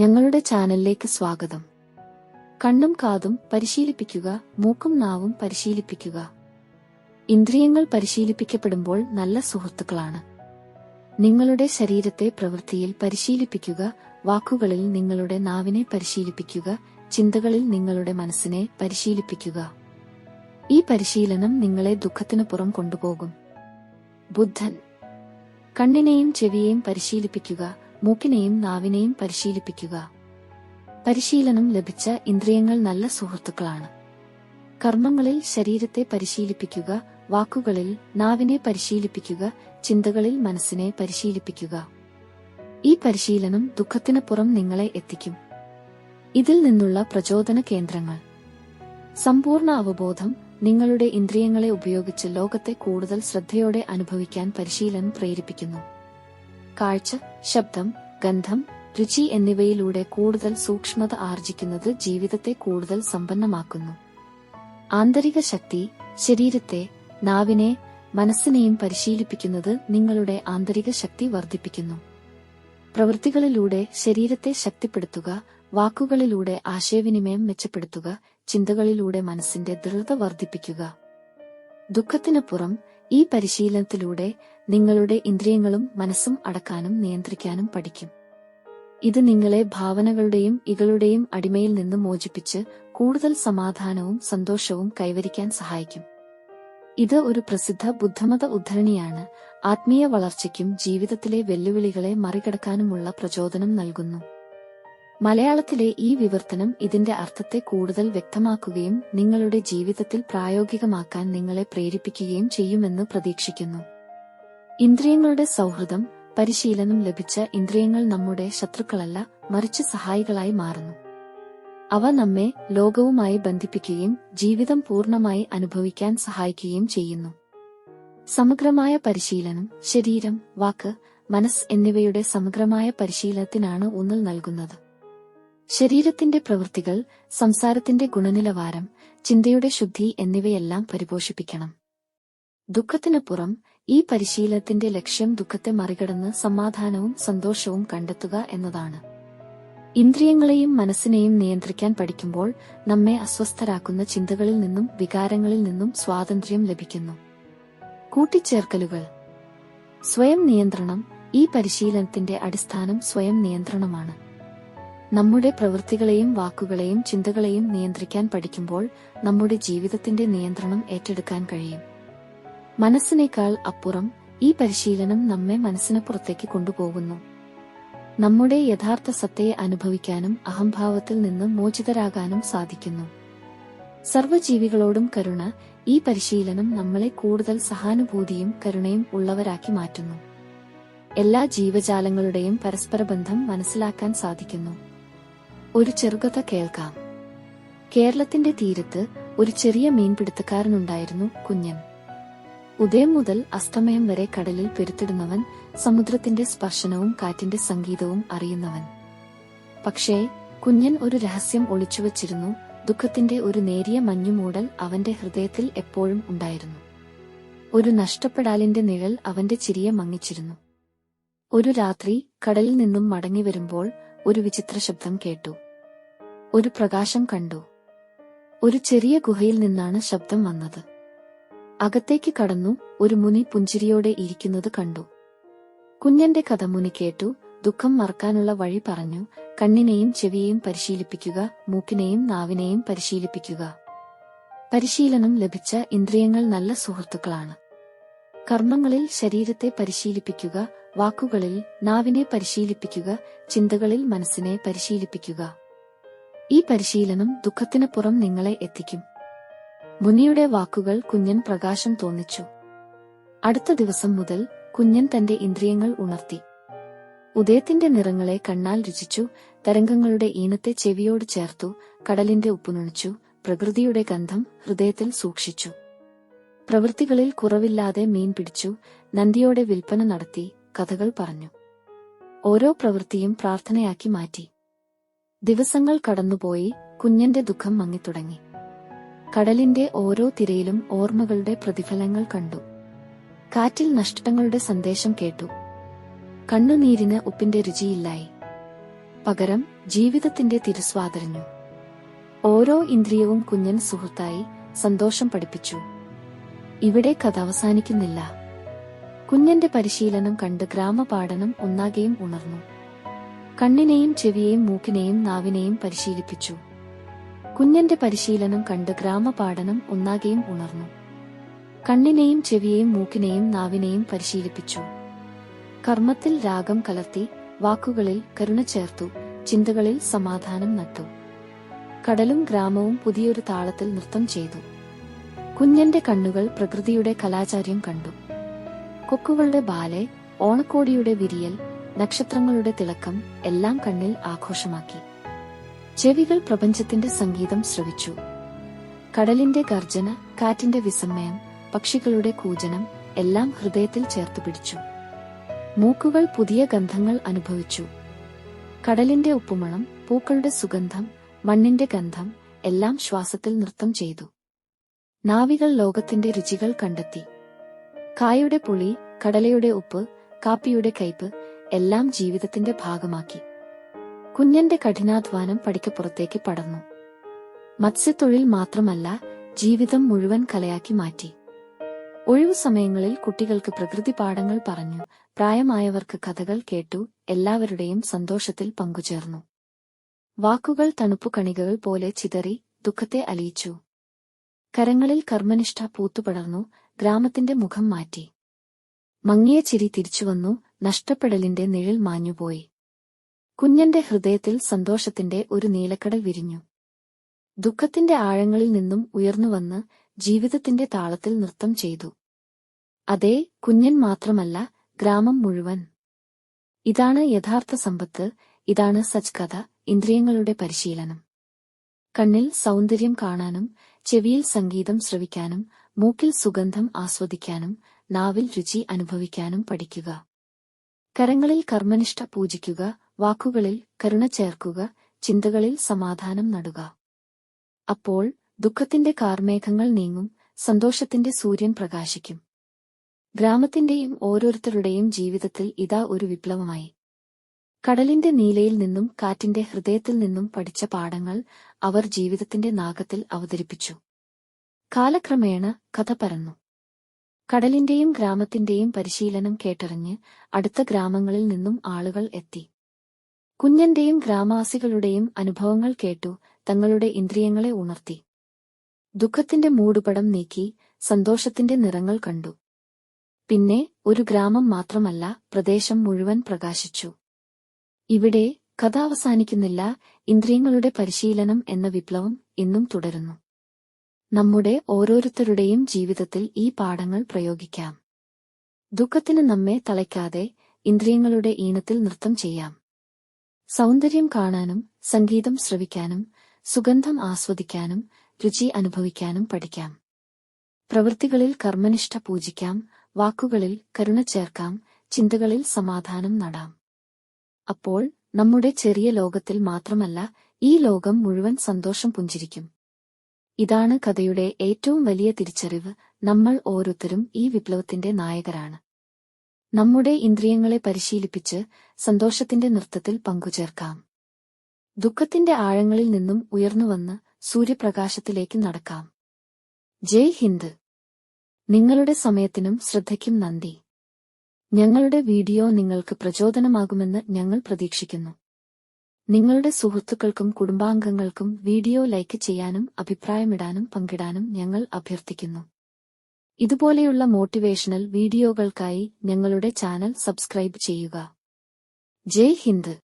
ഞങ്ങളുടെ ചാനലിലേക്ക് സ്വാഗതം. കണ്ണും കാതും പരിശീലിപ്പിക്കുക, മൂക്കും നാവും പരിശീലിപ്പിക്കുക. ഇന്ദ്രിയങ്ങൾ പരിശീലിപ്പിക്കപ്പെടുമ്പോൾ നല്ല സുഹൃത്തുക്കളാണ്. നിങ്ങളുടെ ശരീരത്തെ പ്രവൃത്തിയിൽ പരിശീലിപ്പിക്കുക, വാക്കുകളിൽ നിങ്ങളുടെ നാവിനെ പരിശീലിപ്പിക്കുക, ചിന്തകളിൽ നിങ്ങളുടെ മനസ്സിനെ പരിശീലിപ്പിക്കുക. ഈ പരിശീലനം നിങ്ങളെ ദുഃഖത്തിനപ്പുറം കൊണ്ടുപോകും. ബുദ്ധൻ. കണ്ണിനെയും ചെവിയെയും പരിശീലിപ്പിക്കുക, മൂക്കിനെയും നാവിനെയും പരിശീലിപ്പിക്കുക. പരിശീലനം ലഭിച്ച ഇന്ദ്രിയങ്ങൾ നല്ല സുഹൃത്തുക്കളാണ്. കർമ്മങ്ങളിൽ ശരീരത്തെ പരിശീലിപ്പിക്കുക, വാക്കുകളിൽ നാവിനെ പരിശീലിപ്പിക്കുക, ചിന്തകളിൽ മനസ്സിനെ പരിശീലിപ്പിക്കുക. ഈ പരിശീലനം ദുഃഖത്തിനപ്പുറം നിങ്ങളെ എത്തിക്കും. ഇതിൽ നിന്നുള്ള പ്രചോദന കേന്ദ്രങ്ങൾ: സമ്പൂർണ്ണ അവബോധം. നിങ്ങളുടെ ഇന്ദ്രിയങ്ങളെ ഉപയോഗിച്ച് ലോകത്തെ കൂടുതൽ ശ്രദ്ധയോടെ അനുഭവിക്കാൻ പരിശീലനം പ്രേരിപ്പിക്കുന്നു. കാഴ്ച, ശബ്ദം, ഗന്ധം, രുചി എന്നിവയിലൂടെ കൂടുതൽ സൂക്ഷ്മത ആർജിക്കുന്നത് ജീവിതത്തെ കൂടുതൽ സമ്പന്നമാക്കുന്നു. ആന്തരിക ശക്തി. ശരീരത്തെ, നാവിനെ, മനസ്സിനെയും പരിശീലിപ്പിക്കുന്നത് നിങ്ങളുടെ ആന്തരിക ശക്തി വർദ്ധിപ്പിക്കുന്നു. പ്രവൃത്തികളിലൂടെ ശരീരത്തെ ശക്തിപ്പെടുത്തുക, വാക്കുകളിലൂടെ ആശയവിനിമയം മെച്ചപ്പെടുത്തുക, ചിന്തകളിലൂടെ മനസ്സിന്റെ ദൃഢത വർദ്ധിപ്പിക്കുക. ദുഃഖത്തിനപ്പുറം ഈ പരിശീലനത്തിലൂടെ നിങ്ങളുടെ ഇന്ദ്രിയങ്ങളും മനസ്സും അടക്കാനും നിയന്ത്രിക്കാനും പഠിക്കും. ഇത് നിങ്ങളെ ഭാവനകളുടെയും ഇകളുടെയും അടിമയിൽ നിന്ന് മോചിപ്പിച്ച് കൂടുതൽ സമാധാനവും സന്തോഷവും കൈവരിക്കാൻ സഹായിക്കും. ഇത് ഒരു പ്രസിദ്ധ ബുദ്ധമത ഉദ്ധരണിയാണ്. ആത്മീയ വളർച്ചയ്ക്കും ജീവിതത്തിലെ വെല്ലുവിളികളെ മറികടക്കാനുമുള്ള പ്രചോദനം നൽകുന്നു. മലയാളത്തിലെ ഈ വിവർത്തനം ഇതിന്റെ അർത്ഥത്തെ കൂടുതൽ വ്യക്തമാക്കുകയും നിങ്ങളുടെ ജീവിതത്തിൽ പ്രായോഗികമാക്കാൻ നിങ്ങളെ പ്രേരിപ്പിക്കുകയും ചെയ്യുമെന്ന് പ്രതീക്ഷിക്കുന്നു. ഇന്ദ്രിയങ്ങളുടെ സൗഹൃദം. പരിശീലനം ലഭിച്ച ഇന്ദ്രിയങ്ങൾ നമ്മുടെ ശത്രുക്കളല്ല, മറിച്ച് സഹായികളായി മാറുന്നു. അവ നമ്മെ ലോകവുമായി ബന്ധിപ്പിക്കുകയും ജീവിതം പൂർണ്ണമായി അനുഭവിക്കാൻ സഹായിക്കുകയും ചെയ്യുന്നു. സമഗ്രമായ പരിശീലനം. ശരീരം, വാക്ക്, മനസ്സ് എന്നിവയുടെ സമഗ്രമായ പരിശീലനത്തിനാണ് ഊന്നൽ നൽകുന്നത്. ശരീരത്തിന്റെ പ്രവൃത്തികൾ, സംസാരത്തിന്റെ ഗുണനിലവാരം, ചിന്തയുടെ ശുദ്ധി എന്നിവയെല്ലാം പരിപോഷിപ്പിക്കണം. ദുഃഖത്തിനപ്പുറം ഈ പരിശീലനത്തിന്റെ ലക്ഷ്യം ദുഃഖത്തെ മറികടന്ന് സമാധാനവും സന്തോഷവും കണ്ടെത്തുക എന്നതാണ്. ഇന്ദ്രിയങ്ങളെയും മനസ്സിനെയും നിയന്ത്രിക്കാൻ പഠിക്കുമ്പോൾ നമ്മെ അസ്വസ്ഥരാക്കുന്ന ചിന്തകളിൽ നിന്നും വികാരങ്ങളിൽ നിന്നും സ്വാതന്ത്ര്യം ലഭിക്കുന്നു. കൂട്ടിച്ചേർക്കലുകൾ. സ്വയം നിയന്ത്രണം. ഈ പരിശീലനത്തിന്റെ അടിസ്ഥാനം സ്വയം നിയന്ത്രണമാണ്. നമ്മുടെ പ്രവൃത്തികളെയും വാക്കുകളെയും ചിന്തകളെയും നിയന്ത്രിക്കാൻ പഠിക്കുമ്പോൾ നമ്മുടെ ജീവിതത്തിന്റെ നിയന്ത്രണം ഏറ്റെടുക്കാൻ കഴിയും. മനസ്സിനേക്കാൾ അപ്പുറം ഈ പരിശീലനം നമ്മെ മനസ്സിനപ്പുറത്തേക്ക് കൊണ്ടുപോകുന്നു. നമ്മുടെ യഥാർത്ഥ സത്തയെ അനുഭവിക്കാനും അഹംഭാവത്തിൽ നിന്ന് മോചിതരാകാനും സാധിക്കുന്നു. സർവ്വജീവികളോടും കരുണ. ഈ പരിശീലനം നമ്മളെ കൂടുതൽ സഹാനുഭൂതിയും കരുണയും ഉള്ളവരാക്കി മാറ്റുന്നു. എല്ലാ ജീവജാലങ്ങളുടെയും പരസ്പരബന്ധം മനസ്സിലാക്കാൻ സാധിക്കുന്നു. ഒരു ചെറുകഥ കേൾക്കാം. കേരളത്തിന്റെ തീരത്ത് ഒരു ചെറിയ മീൻപിടുത്തക്കാരനുണ്ടായിരുന്നു, കുഞ്ഞൻ. ഉദയം മുതൽ അസ്തമയം വരെ കടലിൽ പെരുത്തിടുന്നവൻ, സമുദ്രത്തിന്റെ സ്പർശനവും കാറ്റിന്റെ സംഗീതവും അറിയുന്നവൻ. പക്ഷേ കുഞ്ഞൻ ഒരു രഹസ്യം ഒളിച്ചുവച്ചിരുന്നു. ദുഃഖത്തിന്റെ ഒരു നേരിയ മഞ്ഞുമൂടൽ അവന്റെ ഹൃദയത്തിൽ എപ്പോഴും ഉണ്ടായിരുന്നു. ഒരു നഷ്ടപ്പെടാലിന്റെ നിഴൽ അവന്റെ ചിരിയെ മങ്ങിച്ചിരുന്നു. ഒരു രാത്രി കടലിൽ നിന്നും മടങ്ങി വരുമ്പോൾ ഒരു വിചിത്ര ശബ്ദം കേട്ടു. ഒരു പ്രകാശം കണ്ടു. ഒരു ചെറിയ ഗുഹയിൽ നിന്നാണ് ശബ്ദം വന്നത്. അകത്തേക്ക് കടന്നു. ഒരു മുനി പുഞ്ചിരിയോടെ ഇരിക്കുന്നത് കണ്ടു. കുഞ്ഞന്റെ കഥ മുനി കേട്ടു. ദുഃഖം മറക്കാനുള്ള വഴി പറഞ്ഞു. കണ്ണിനെയും ചെവിയെയും പരിശീലിപ്പിക്കുക, മൂക്കിനെയും നാവിനെയും പരിശീലിപ്പിക്കുക. പരിശീലനം ലഭിച്ച ഇന്ദ്രിയങ്ങൾ നല്ല സുഹൃത്തുക്കളാണ്. കർമ്മങ്ങളിൽ ശരീരത്തെ പരിശീലിപ്പിക്കുക, വാക്കുകളിൽ നാവിനെ പരിശീലിപ്പിക്കുക, ചിന്തകളിൽ മനസ്സിനെ പരിശീലിപ്പിക്കുക. ഈ പരിശീലനം ദുഃഖത്തിനപ്പുറം നിങ്ങളെ എത്തിക്കും. മുനിയുടെ വാക്കുകൾ കുഞ്ഞൻ പ്രകാശം തോന്നിച്ചു. അടുത്ത ദിവസം മുതൽ കുഞ്ഞൻ തന്റെ ഇന്ദ്രിയങ്ങൾ ഉണർത്തി. ഉദയത്തിന്റെ നിറങ്ങളെ കണ്ണാൽ രുചിച്ചു, തരംഗങ്ങളുടെ ഈണത്തെ ചെവിയോട് ചേർത്തു, കടലിന്റെ ഉപ്പുനുണച്ചു, പ്രകൃതിയുടെ ഗന്ധം ഹൃദയത്തിൽ സൂക്ഷിച്ചു. പ്രവൃത്തികളിൽ കുറവില്ലാതെ മീൻ പിടിച്ചു, നന്ദിയോടെ വിൽപ്പന നടത്തി, കഥകൾ പറഞ്ഞു. ഓരോ പ്രവൃത്തിയും പ്രാർത്ഥനയാക്കി മാറ്റി. ദിവസങ്ങൾ കടന്നുപോയി. കുഞ്ഞന്റെ ദുഃഖം മങ്ങിത്തുടങ്ങി. കടലിന്റെ ഓരോ തിരയിലും ഓർമ്മകളുടെ പ്രതിഫലങ്ങൾ കണ്ടു. കാറ്റിൽ നഷ്ടങ്ങളുടെ സന്ദേശം കേട്ടു. കണ്ണുനീരിന് ഉപ്പിന്റെ രുചിയില്ലായി. പകരം ജീവിതത്തിന്റെ തിരുസ്വാതറിഞ്ഞു. ഓരോ ഇന്ദ്രിയവും കുഞ്ഞൻ സുഹൃത്തായി സന്തോഷം പഠിപ്പിച്ചു. ഇവിടെ കഥ അവസാനിക്കുന്നില്ല. കുഞ്ഞന്റെ പരിശീലനം കണ്ട് ഗ്രാമപാഠനം ഒന്നാകെയും ഉണർന്നു. കണ്ണിനെയും ചെവിയെയും മൂക്കിനെയും നാവിനെയും പരിശീലിപ്പിച്ചു. കുഞ്ഞന്റെ പരിശീലനം കണ്ട് ഗ്രാമപാഠനം ഒന്നാകെയും ഉണർന്നു. കണ്ണിനെയും ചെവിയെയും മൂക്കിനെയും നാവിനെയും പരിശീലിപ്പിച്ചു. കർമ്മത്തിൽ രാഗം കലർത്തി, വാക്കുകളിൽ കരുണ ചേർത്തു, ചിന്തകളിൽ സമാധാനം നട്ടു. കടലും ഗ്രാമവും പുതിയൊരു താളത്തിൽ നൃത്തം ചെയ്തു. കുഞ്ഞന്റെ കണ്ണുകൾ പ്രകൃതിയുടെ കലാചാര്യം കണ്ടു. കൊക്കുകളുടെ ബാലെ, ഓണക്കോടിയുടെ വിരിയൽ, നക്ഷത്രങ്ങളുടെ തിളക്കം എല്ലാം കണ്ണിൽ ആഘോഷമാക്കി. ചെവികൾ പ്രപഞ്ചത്തിന്റെ സംഗീതം ശ്രവിച്ചു. കടലിന്റെ ഗർജന, കാറ്റിന്റെ വിസ്മയം, പക്ഷികളുടെ കൂജനം എല്ലാം ഹൃദയത്തിൽ ചേർത്തുപിടിച്ചു. മൂക്കുകൾ പുതിയ ഗന്ധങ്ങൾ അനുഭവിച്ചു. കടലിന്റെ ഉപ്പുമണം, പൂക്കളുടെ സുഗന്ധം, മണ്ണിന്റെ ഗന്ധം എല്ലാം ശ്വാസത്തിൽ നൃത്തം ചെയ്തു. നാവികൾ ലോകത്തിന്റെ രുചികൾ കണ്ടെത്തി. കായുടെ പുളി, കടലയുടെ ഉപ്പ്, കാപ്പിയുടെ കയ്പ് എല്ലാം ജീവിതത്തിന്റെ ഭാഗമാക്കി. കുഞ്ഞന്റെ കഠിനാധ്വാനം പടിക്കപ്പുറത്തേക്ക് പടർന്നു. മത്സ്യത്തൊഴിൽ മാത്രമല്ല, ജീവിതം മുഴുവൻ കലയാക്കി മാറ്റി. ഒഴിവു സമയങ്ങളിൽ കുട്ടികൾക്ക് പ്രകൃതി പാഠങ്ങൾ പറഞ്ഞു, പ്രായമായവർക്ക് കഥകൾ കേട്ടു, എല്ലാവരുടെയും സന്തോഷത്തിൽ പങ്കുചേർന്നു. വാക്കുകൾ തണുപ്പു കണികകൾ പോലെ ചിതറി, ദുഃഖത്തെ അലിയിച്ചു. കരങ്ങളിൽ കർമ്മനിഷ്ഠ പൂത്തുപടർന്നു, ഗ്രാമത്തിന്റെ മുഖം മാറ്റി. മങ്ങിയ ചിരി തിരിച്ചുവന്നു, നഷ്ടപ്പെടലിന്റെ നിഴൽ മാഞ്ഞുപോയി. കുഞ്ഞന്റെ ഹൃദയത്തിൽ സന്തോഷത്തിന്റെ ഒരു നീലക്കടൽ വിരിഞ്ഞു. ദുഃഖത്തിന്റെ ആഴങ്ങളിൽ നിന്നും ഉയർന്നുവന്ന് ജീവിതത്തിന്റെ താളത്തിൽ നൃത്തം ചെയ്തു. അതേ, കുഞ്ഞൻ മാത്രമല്ല, ഗ്രാമം മുഴുവൻ. ഇതാണ് യഥാർത്ഥ സമ്പത്ത്, ഇതാണ് സച്ച് കഥ, ഇന്ദ്രിയങ്ങളുടെ പരിശീലനം. കണ്ണിൽ സൗന്ദര്യം കാണാനും, ചെവിയിൽ സംഗീതം ശ്രവിക്കാനും, മൂക്കിൽ സുഗന്ധം ആസ്വദിക്കാനും, നാവിൽ രുചി അനുഭവിക്കാനും പഠിക്കുക. കരങ്ങളിൽ കർമ്മനിഷ്ഠ പൂജിക്കുക, വാക്കുകളിൽ കരുണ ചേർക്കുക, ചിന്തകളിൽ സമാധാനം നടുക. അപ്പോൾ ദുഃഖത്തിന്റെ കാർമേഘങ്ങൾ നീങ്ങും, സന്തോഷത്തിന്റെ സൂര്യൻ പ്രകാശിക്കും. ഗ്രാമത്തിന്റെയും ഓരോരുത്തരുടെയും ജീവിതത്തിൽ ഇതാ ഒരു വിപ്ലവമായി. കടലിന്റെ നീലയിൽ നിന്നും കാറ്റിന്റെ ഹൃദയത്തിൽ നിന്നും പഠിച്ച പാഠങ്ങൾ അവർ ജീവിതത്തിന്റെ നാഗത്തിൽ അവതരിപ്പിച്ചു. കാലക്രമേണ കഥ പരന്നു. കടലിന്റെയും ഗ്രാമത്തിന്റെയും പരിശീലനം കേട്ടറിഞ്ഞ് അടുത്ത ഗ്രാമങ്ങളിൽ നിന്നും ആളുകൾ എത്തി. കുഞ്ഞന്റെയും ഗ്രാമവാസികളുടെയും അനുഭവങ്ങൾ കേട്ടു, തങ്ങളുടെ ഇന്ദ്രിയങ്ങളെ ഉണർത്തി. ദുഃഖത്തിന്റെ മൂടുപടം നീക്കി, സന്തോഷത്തിന്റെ നിറങ്ങൾ കണ്ടു. പിന്നെ ഒരു ഗ്രാമം മാത്രമല്ല, പ്രദേശം മുഴുവൻ പ്രകാശിച്ചു. ഇവിടെ കഥ അവസാനിക്കുന്നില്ല. ഇന്ദ്രിയങ്ങളുടെ പരിശീലനം എന്ന വിപ്ലവം ഇന്നും തുടരുന്നു. നമ്മുടെ ഓരോരുത്തരുടെയും ജീവിതത്തിൽ ഈ പാഠങ്ങൾ പ്രയോഗിക്കാം. ദുഃഖത്തിന് നമ്മെ തളയ്ക്കാതെ ഇന്ദ്രിയങ്ങളുടെ ഈണത്തിൽ നൃത്തം ചെയ്യാം. സൗന്ദര്യം കാണാനും, സംഗീതം ശ്രവിക്കാനും, സുഗന്ധം ആസ്വദിക്കാനും, രുചി അനുഭവിക്കാനും പഠിക്കാം. പ്രവൃത്തികളിൽ കർമ്മനിഷ്ഠ പൂജിക്കാം, വാക്കുകളിൽ കരുണ ചേർക്കാം, ചിന്തകളിൽ സമാധാനം നടാം. അപ്പോൾ നമ്മുടെ ചെറിയ ലോകത്തിൽ മാത്രമല്ല, ഈ ലോകം മുഴുവൻ സന്തോഷം പുഞ്ചിരിക്കും. ഇതാണ് കഥയുടെ ഏറ്റവും വലിയ തിരിച്ചറിവ്. നമ്മൾ ഓരോരുത്തരും ഈ വിപ്ലവത്തിന്റെ നായകരാണ്. നമ്മുടെ ഇന്ദ്രിയങ്ങളെ പരിശീലിപ്പിച്ച് സന്തോഷത്തിന്റെ നൃത്തത്തിൽ പങ്കുചേർക്കാം. ദുഃഖത്തിന്റെ ആഴങ്ങളിൽ നിന്നും ഉയർന്നുവന്ന് സൂര്യപ്രകാശത്തിലേക്ക് നടക്കാം. ജയ് ഹിന്ദ്. നിങ്ങളുടെ സമയത്തിനും ശ്രദ്ധയ്ക്കും നന്ദി. ഞങ്ങളുടെ വീഡിയോ നിങ്ങൾക്ക് പ്രചോദനമാകുമെന്ന് ഞങ്ങൾ പ്രതീക്ഷിക്കുന്നു. നിങ്ങളുടെ സുഹൃത്തുക്കൾക്കും കുടുംബാംഗങ്ങൾക്കും വീഡിയോ ലൈക്ക് ചെയ്യാനും അഭിപ്രായമിടാനും പങ്കിടാനും ഞങ്ങൾ അഭ്യർത്ഥിക്കുന്നു. ഇതുപോലെയുള്ള മോട്ടിവേഷണൽ വീഡിയോകൾക്കായി ഞങ്ങളുടെ ചാനൽ സബ്സ്ക്രൈബ് ചെയ്യുക. ജയ് ഹിന്ദ്.